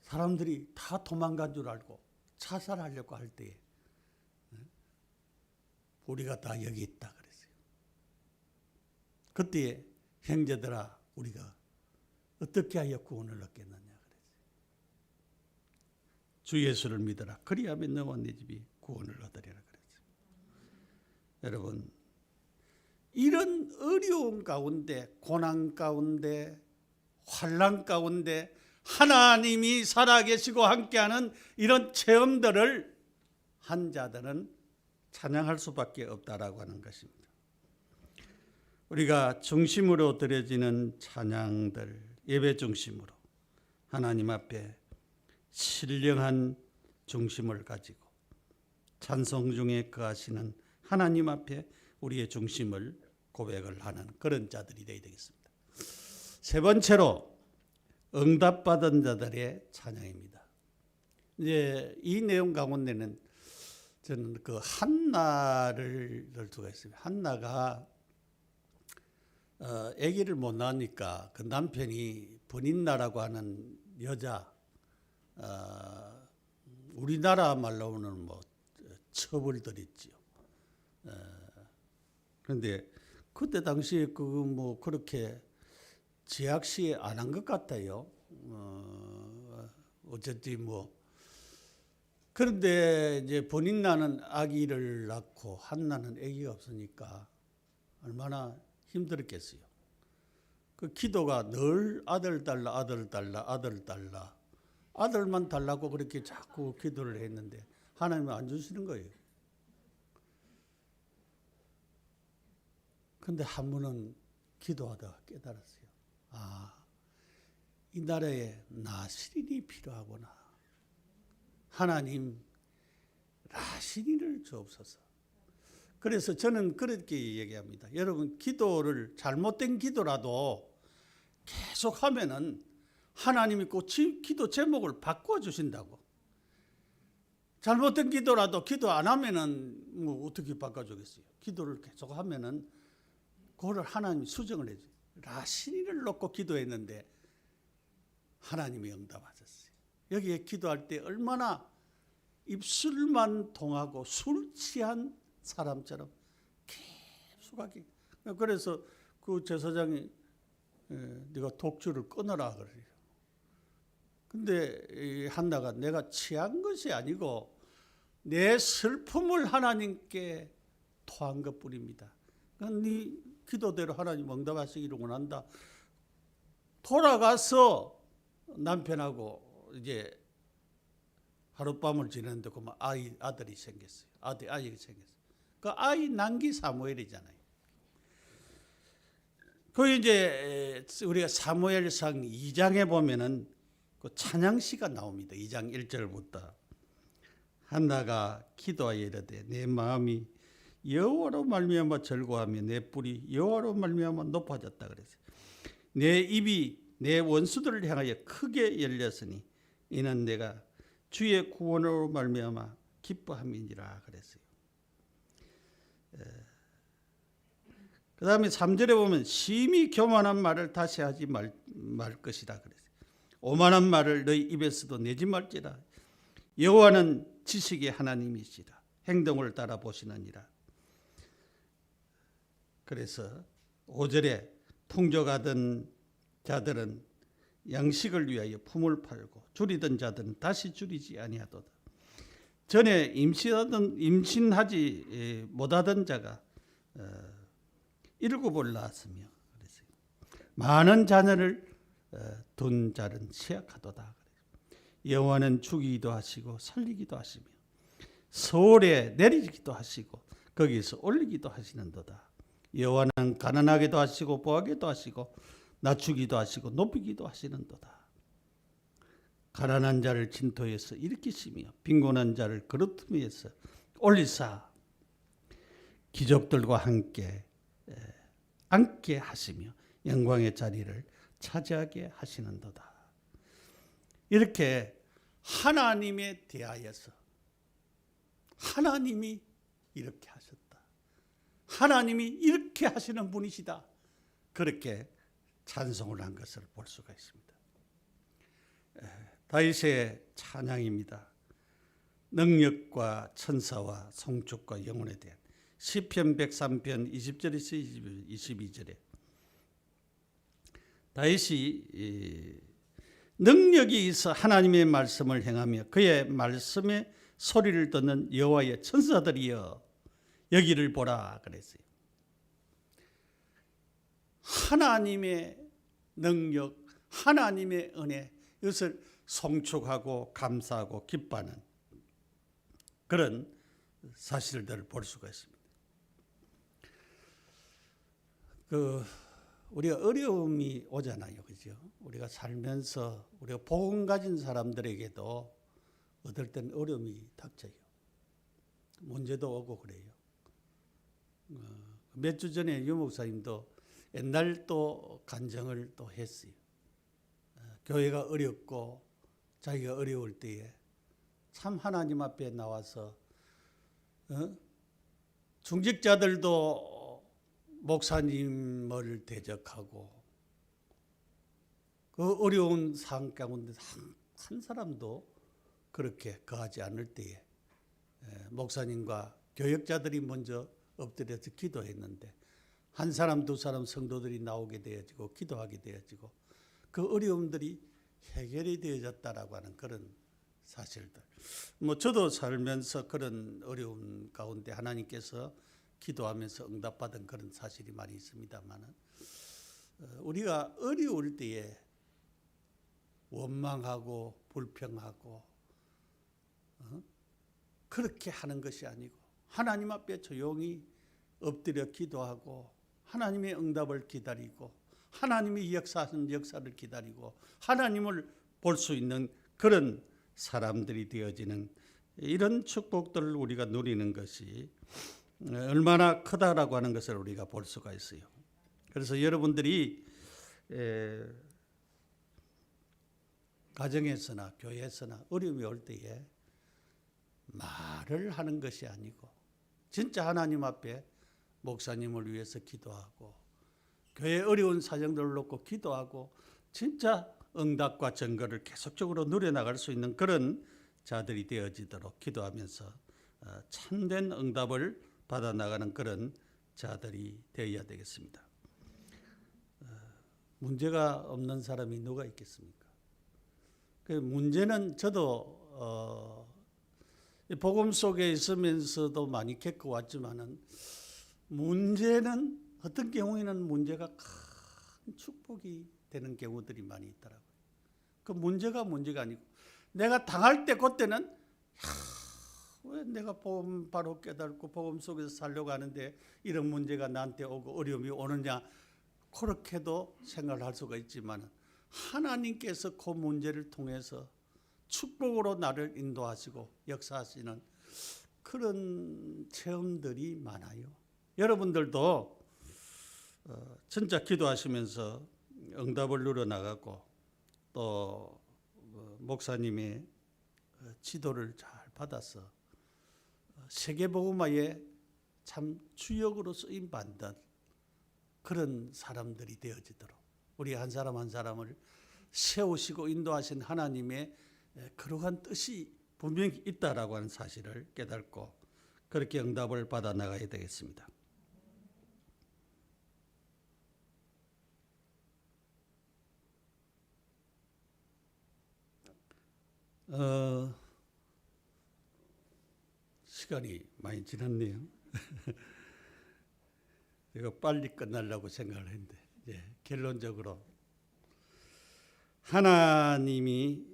사람들이 다 도망간 줄 알고 자살하려고 할 때에 우리가 다 여기 있다 그랬어요. 그때 형제들아 우리가 어떻게 하여 구원을 얻겠느냐 그랬어요. 주 예수를 믿어라. 그리하면 너와 네 집이 구원을 얻으리라 그랬어요. 여러분, 이런 어려움 가운데, 고난 가운데, 환난 가운데 하나님이 살아계시고 함께하는 이런 체험들을 한 자들은 찬양할 수밖에 없다라고 하는 것입니다. 우리가 중심으로 드려지는 찬양들, 예배 중심으로 하나님 앞에 신령한 중심을 가지고 찬송 중에 거하시는 하나님 앞에 우리의 중심을 고백을 하는 그런 자들이 되어야 되겠습니다. 세 번째로 응답받은 자들의 찬양입니다. 이제 이 내용 가운데는 저는 그 한나를 들 수가 있습니다. 한나가 아기를 못 낳으니까 그 남편이 버닌나라고 하는 여자, 우리나라 말로는 뭐 처벌들이지요. 그런데 그때 당시에 그 뭐 그렇게 제약시 안 한 것 같아요. 어쨌든 뭐 그런데 이제 버닌나는 아기를 낳고 한나는 아기가 없으니까 얼마나 힘들었겠어요. 그 기도가 늘 아들 달라 아들 달라 아들 달라 아들만 달라고 그렇게 자꾸 기도를 했는데 하나님은 안 주시는 거예요. 근데 한 분은 기도하다가 깨달았어요. 이 나라에 나시린이 필요하구나. 하나님 나시린을 주옵소서. 그래서 저는 그렇게 얘기합니다. 여러분 기도를 잘못된 기도라도 계속 하면은 하나님이 꼭 기도 제목을 바꿔주신다고. 잘못된 기도라도 기도 안 하면은 뭐 어떻게 바꿔주겠어요. 기도를 계속 하면은 그걸 하나님이 수정을 해줘요. 라시니를 놓고 기도했는데 하나님이 응답하셨어요. 여기에 기도할 때 얼마나 입술만 통하고 술 취한 사람처럼 계속하게. 그래서 그 제사장이 네가 독주를 끊어라 그래요. 근데 한나가 내가 취한 것이 아니고 내 슬픔을 하나님께 토한 것뿐입니다. 네 기도대로 하나님 응답하시기를 원한다. 돌아가서 남편하고 이제 하룻밤을 지냈는데 그만 아들이 생겼어요. 아이가 생겼어요. 그 아이 난기 사무엘이잖아요. 그 이제 우리가 사무엘상 2장에 보면은 그 찬양시가 나옵니다. 2장 1절부터 한나가 기도하여 이르되 내 마음이 여호와로 말미암아 절거하며 내 뿔이 여호와로 말미암아 높아졌다 그랬어요. 내 입이 내 원수들을 향하여 크게 열렸으니 이는 내가 주의 구원으로 말미암아 기뻐함이니라 그랬어요. 그 다음에 3절에 보면 심히 교만한 말을 다시 하지 말 것이다 그랬어요. 오만한 말을 너희 입에서도 내지 말지라. 여호와는 지식의 하나님이시라. 행동을 따라 보시느니라. 그래서 5절에 풍족하던 자들은 양식을 위하여 품을 팔고 줄이던 자들은 다시 줄이지 아니하도다. 전에 임신하지 못하던 자가 7을 낳았으며 그랬어요. 많은 자녀를 둔 자는 취약하도다. 여호와는 죽이기도 하시고 살리기도 하시며 서울에 내리기도 하시고 거기서 올리기도 하시는도다. 여호와는 가난하게도 하시고 부하게도 하시고 낮추기도 하시고 높이기도 하시는도다. 가난한 자를 진토에서 일으키시며 빈곤한 자를 그릇 위에서 올리사 기족들과 함께 앉게 하시며 영광의 자리를 차지하게 하시는도다. 이렇게 하나님에 대하여서 하나님이 이렇게 하셨다. 하나님이 이렇게 하시는 분이시다. 그렇게 찬송을 한 것을 볼 수가 있습니다. 다윗의 찬양입니다. 능력과 천사와 성축과 영혼에 대한 시편 103편 20절에서 22절에 다윗이 능력이 있어 하나님의 말씀을 행하며 그의 말씀에 소리를 듣는 여호와의 천사들이여 여기를 보라 그랬어요. 하나님의 능력, 하나님의 은혜, 이것을 송축하고 감사하고 기뻐하는 그런 사실들을 볼 수가 있습니다. 우리가 어려움이 오잖아요, 그죠? 우리가 살면서 우리가 복음 가진 사람들에게도 어떨 땐 어려움이 닥쳐요. 문제도 오고 그래요. 몇 주 전에 유 목사님도 옛날 또 간증을 또 했어요. 교회가 어렵고 자기가 어려울 때에 참 하나님 앞에 나와서 중직자들도 목사님을 대적하고 그 어려운 상황 가운데 한 사람도 그렇게 거하지 않을 때에 목사님과 교역자들이 먼저 엎드려서 기도했는데 한 사람 두 사람 성도들이 나오게 되어지고 기도하게 되어지고 그 어려움들이 해결이 되어졌다라고 하는 그런 사실들. 저도 살면서 그런 어려움 가운데 하나님께서 기도하면서 응답받은 그런 사실이 많이 있습니다만 우리가 어려울 때에 원망하고 불평하고 그렇게 하는 것이 아니고 하나님 앞에 조용히 엎드려 기도하고 하나님의 응답을 기다리고 하나님이 역사하는 역사를 기다리고 하나님을 볼 수 있는 그런 사람들이 되어지는 이런 축복들을 우리가 누리는 것이 얼마나 크다라고 하는 것을 우리가 볼 수가 있어요. 그래서 여러분들이 가정에서나 교회에서나 어려움이 올 때에 말을 하는 것이 아니고 진짜 하나님 앞에 목사님을 위해서 기도하고 교회 어려운 사정들을 놓고 기도하고 진짜 응답과 증거를 계속적으로 누려나갈 수 있는 그런 자들이 되어지도록 기도하면서 참된 응답을 받아나가는 그런 자들이 되어야 되겠습니다. 문제가 없는 사람이 누가 있겠습니까? 그 문제는 저도 복음 속에 있으면서도 많이 겪어왔지만은 문제는 어떤 경우에는 문제가 큰 축복이 되는 경우들이 많이 있더라고요. 그 문제가 아니고 내가 당할 때 그때는 왜 내가 복음 바로 깨닫고 복음 속에서 살려고 하는데 이런 문제가 나한테 오고 어려움이 오느냐 그렇게도 생각을 할 수가 있지만 하나님께서 그 문제를 통해서 축복으로 나를 인도하시고 역사하시는 그런 체험들이 많아요. 여러분들도 진짜 기도하시면서 응답을 누려나가고 또 목사님의 지도를 잘 받아서 세계복음화에 참 주역으로 쓰임받는 그런 사람들이 되어지도록 우리 한 사람 한 사람을 세우시고 인도하신 하나님의 그러한 뜻이 분명히 있다라고 하는 사실을 깨닫고 그렇게 응답을 받아 나가야 되겠습니다. 시간이 많이 지났네요. 이거 빨리 끝나려고 생각을 했는데 결론적으로 하나님이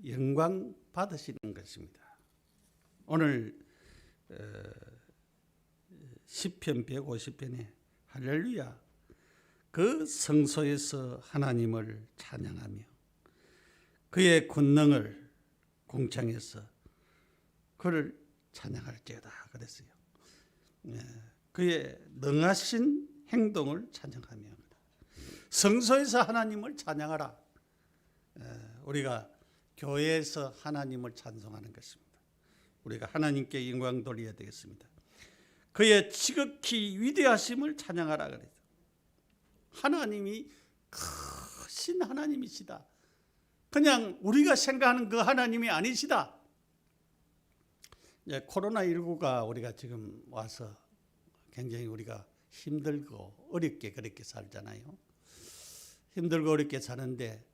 영광 받으시는 것입니다. 오늘 시편 150편에 할렐루야 그 성소에서 하나님을 찬양하며 그의 권능을 공창해서 그를 찬양할지어다 그랬어요. 그의 능하신 행동을 찬양하며 성소에서 하나님을 찬양하라. 우리가 교회에서 하나님을 찬송하는 것입니다. 우리가 하나님께 영광 돌려야 되겠습니다. 그의 지극히 위대하심을 찬양하라 그랬어요. 하나님이 크신 하나님이시다. 그냥 우리가 생각하는 그 하나님이 아니시다. 코로나19가 우리가 지금 와서 굉장히 우리가 힘들고 어렵게 그렇게 살잖아요. 힘들고 어렵게 사는데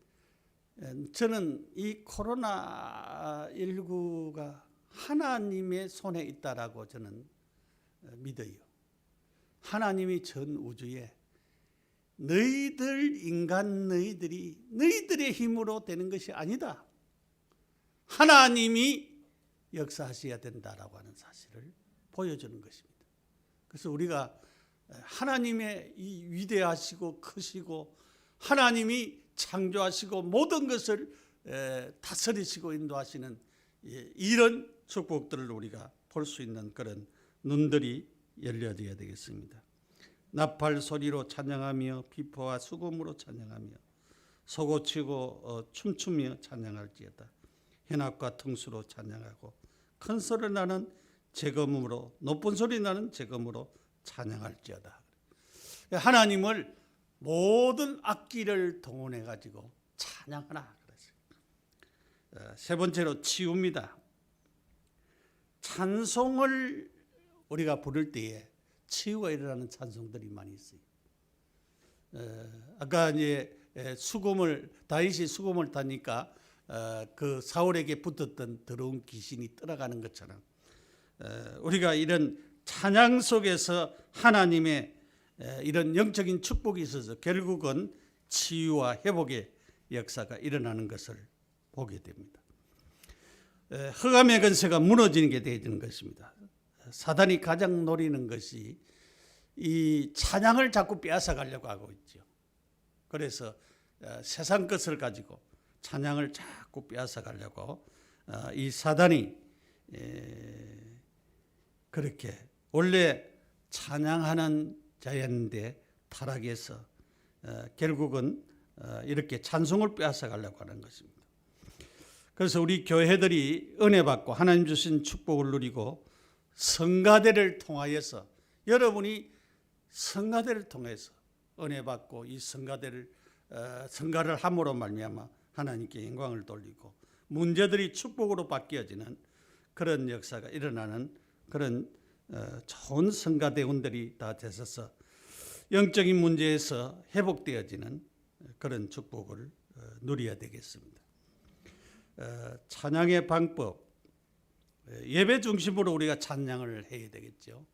저는 이 코로나19가 하나님의 손에 있다라고 저는 믿어요. 하나님이 전 우주에 너희들 인간 너희들이 너희들의 힘으로 되는 것이 아니다. 하나님이 역사하셔야 된다라고 하는 사실을 보여주는 것입니다. 그래서 우리가 하나님의 이 위대하시고 크시고 하나님이 창조하시고 모든 것을 다스리시고 인도하시는 이런 축복들을 우리가 볼 수 있는 그런 눈들이 열려져야 되겠습니다. 나팔 소리로 찬양하며 비포와 수금으로 찬양하며 소고치고 춤추며 찬양할지어다. 현악과 등수로 찬양하고 큰 소리 나는 제금으로 높은 소리 나는 제금으로 찬양할지어다. 하나님을 모든 악기를 동원해 가지고 찬양하라 그랬어요. 세 번째로 치유입니다. 찬송을 우리가 부를 때에 치유가 일어나는 찬송들이 많이 있어요. 아까 이제 다윗이 수금을 타니까 그 사울에게 붙었던 더러운 귀신이 떠나가는 것처럼 우리가 이런 찬양 속에서 하나님의 이런 영적인 축복이 있어서 결국은 치유와 회복의 역사가 일어나는 것을 보게 됩니다. 흑암의 권세가 무너지는 게 되는 것입니다. 사단이 가장 노리는 것이 이 찬양을 자꾸 빼앗아 가려고 하고 있죠. 그래서 세상 것을 가지고 찬양을 자꾸 빼앗아 가려고 이 사단이 그렇게 원래 찬양하는 자였는데 타락해서 결국은 이렇게 찬송을 빼앗아 가려고 하는 것입니다. 그래서 우리 교회들이 은혜 받고 하나님 주신 축복을 누리고 성가대를 통하여서 여러분이 성가대를 통해서 은혜 받고 이 성가대를 성가를 함으로 말미암아 하나님께 영광을 돌리고 문제들이 축복으로 바뀌어지는 그런 역사가 일어나는 그런 좋은 성가대원들이 다 되셔서 영적인 문제에서 회복되어지는 그런 축복을 누려야 되겠습니다. 찬양의 방법, 예배 중심으로 우리가 찬양을 해야 되겠죠.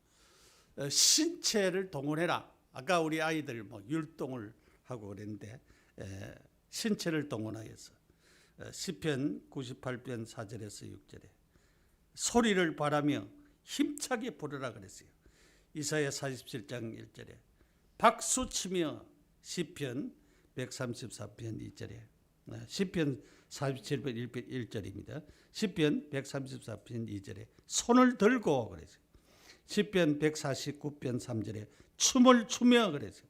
신체를 동원해라. 아까 우리 아이들 율동을 하고 그랬는데 신체를 동원하여서 시편 98편 4절에서 6절에 소리를 바라며 힘차게 부르라 그랬어요. 이사야 47장 1절에 박수치며 시편 134편 2절에 시편 47편 1절입니다. 시편 134편 2절에 손을 들고 그랬어요. 시편 149편 3절에 춤을 추며 그랬어요.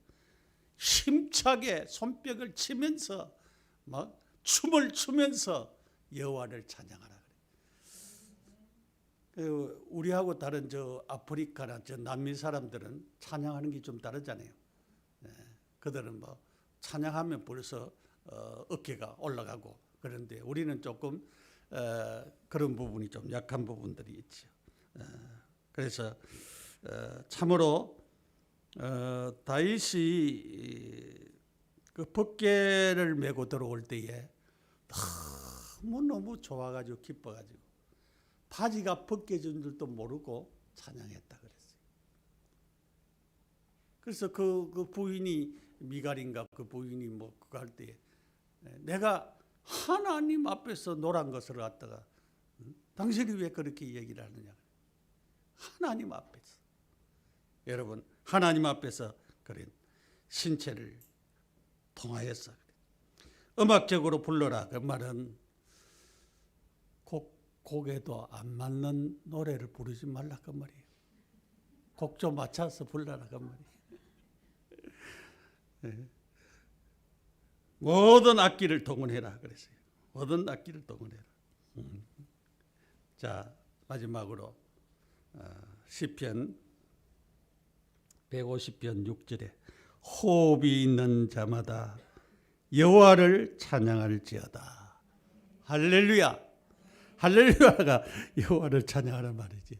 힘차게 손뼉을 치면서 막 춤을 추면서 여호와를 찬양하라 그래. 우리하고 다른 저 아프리카나 저 남미 사람들은 찬양하는 게 좀 다르잖아요. 그들은 뭐 찬양하면 벌써 어깨가 올라가고 그런데 우리는 조금 그런 부분이 좀 약한 부분들이 있죠. 그래서 참으로 다윗이 그 법궤를 메고 들어올 때에 너무 좋아가지고 기뻐가지고 바지가 벗겨진 줄도 모르고 찬양했다 그랬어요. 그래서 그 부인이 미갈인가 그 부인이 뭐 그거 할 때에 내가 하나님 앞에서 노란 것을 갖다가 당신이 왜 그렇게 얘기를 하느냐. 하나님 앞에서. 여러분 하나님 앞에서 그런 신체를 통하여서 음악적으로 불러라. 그 말은 곡에도 안 맞는 노래를 부르지 말라 그 말이에요. 곡 좀 맞춰서 불러라 그 말이에요. 네. 모든 악기를 동원해라 그랬어요. 모든 악기를 동원해라. 자 마지막으로 시편 150편 6절에 호흡이 있는 자마다 여호와를 찬양할지어다. 할렐루야. 할렐루야가 여호와를 찬양하는 말이지.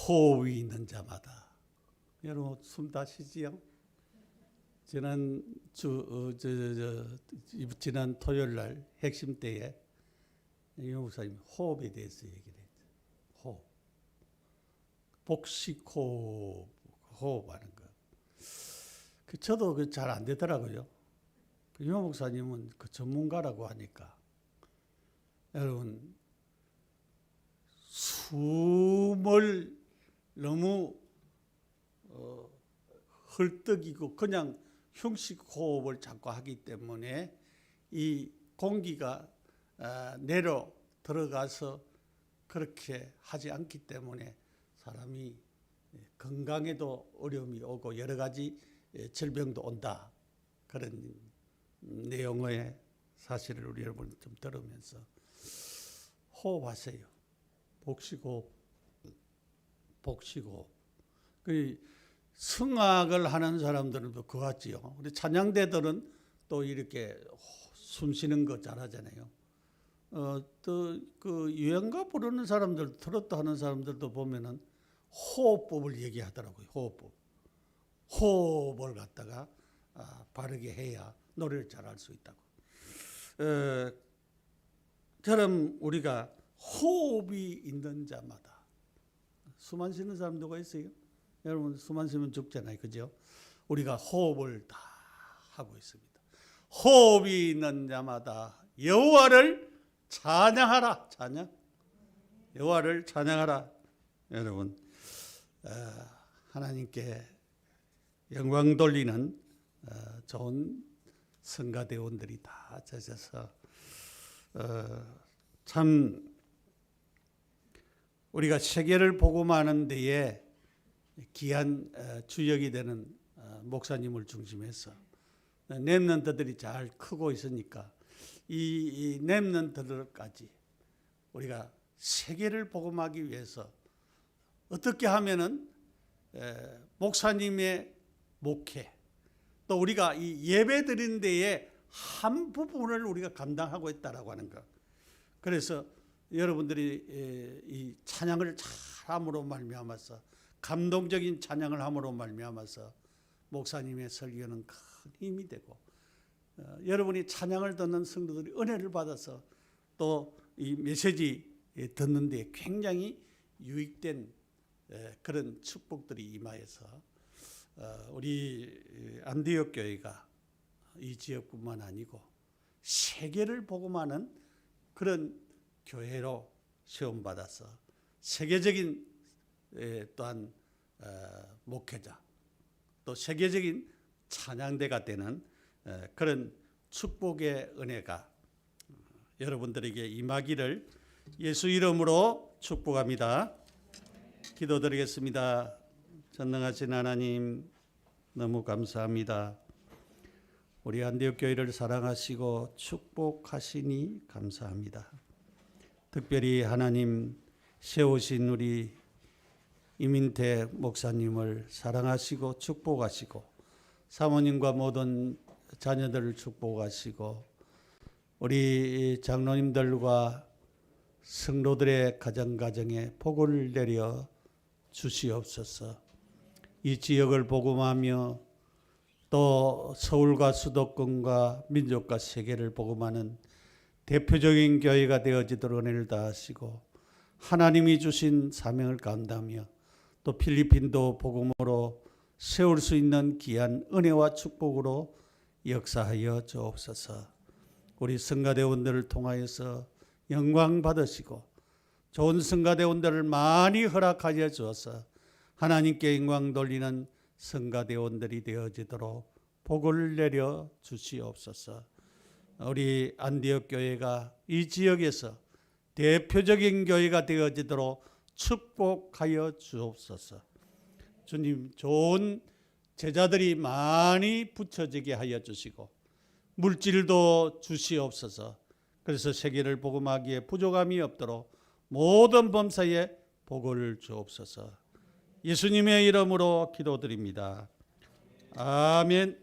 호흡이 있는 자마다. 여러분 숨 다 쉬지요? 지난 토요일 날 핵심 때에 유 목사님 호흡에 대해서 얘기를 했죠. 호흡. 복식 호흡하는 거. 저도 잘 안 되더라고요. 유 목사님은 그 전문가라고 하니까 여러분 숨을 너무 헐떡이고 그냥 흉식 호흡을 자꾸 하기 때문에 이 공기가 내려 들어가서 그렇게 하지 않기 때문에 사람이 건강에도 어려움이 오고 여러 가지 질병도 온다. 그런 내용의 사실을 우리 여러분 좀 들으면서 호흡하세요. 복식호흡. 복시고 그 성악을 하는 사람들은 그 같지요. 우리 찬양대들은 또 이렇게 숨 쉬는 거 잘하잖아요. 또 그 유행가 부르는 사람들, 트로트 하는 사람들도 보면은 호흡법을 얘기하더라고요. 호흡을 갖다가 바르게 해야 노래를 잘할 수 있다고. 처럼 우리가 호흡이 있는 자마다 숨 안 쉬는 사람 누가 있어요? 여러분 숨 안 쉬면 죽잖아요, 그죠? 우리가 호흡을 다 하고 있습니다. 호흡이 있는 자마다 여호와를 찬양하라. 여호와를 찬양하라. 여러분 하나님께 영광 돌리는 좋은 성가대원들이 다 찾아서 참 우리가 세계를 복음하는 데에 귀한 주역이 되는 목사님을 중심해서 렘넌트들이 잘 크고 있으니까 이 렘넌트들까지 우리가 세계를 복음하기 위해서 어떻게 하면은 목사님의 목회 또 우리가 이 예배 드리는 데에 한 부분을 우리가 감당하고 있다라고 하는 것. 그래서 여러분들이 이 찬양을 잘함으로 말미암아서 감동적인 찬양을 함으로 말미암아서 목사님의 설교는 큰 힘이 되고 여러분이 찬양을 듣는 성도들이 은혜를 받아서 또 이 메시지 듣는 데 굉장히 유익된 그런 축복들이 임하여서 우리 안디옥 교회가 이 지역뿐만 아니고 세계를 복음하는 그런 교회로 시험받아서 세계적인 또한 목회자 또 세계적인 찬양대가 되는 그런 축복의 은혜가 여러분들에게 임하기를 예수 이름으로 축복합니다. 기도드리겠습니다. 전능하신 하나님 너무 감사합니다. 우리 안디옥 교회를 사랑하시고 축복하시니 감사합니다. 특별히 하나님 세우신 우리 이민태 목사님을 사랑하시고 축복하시고 사모님과 모든 자녀들을 축복하시고 우리 장로님들과 성도들의 가정가정에 복을 내려 주시옵소서. 이 지역을 복음하며 또 서울과 수도권과 민족과 세계를 복음하는 대표적인 교회가 되어지도록 은혜를 다하시고 하나님이 주신 사명을 감당하며 또 필리핀도 복음으로 세울 수 있는 귀한 은혜와 축복으로 역사하여 주옵소서. 우리 성가대원들을 통하여서 영광 받으시고 좋은 성가대원들을 많이 허락하여 주어서 하나님께 영광 돌리는 성가대원들이 되어지도록 복을 내려 주시옵소서. 우리 안디옥 교회가 이 지역에서 대표적인 교회가 되어지도록 축복하여 주옵소서. 주님, 좋은 제자들이 많이 붙여지게 하여 주시고 물질도 주시옵소서. 그래서 세계를 복음하기에 부족함이 없도록 모든 범사에 복을 주옵소서. 예수님의 이름으로 기도드립니다. 아멘.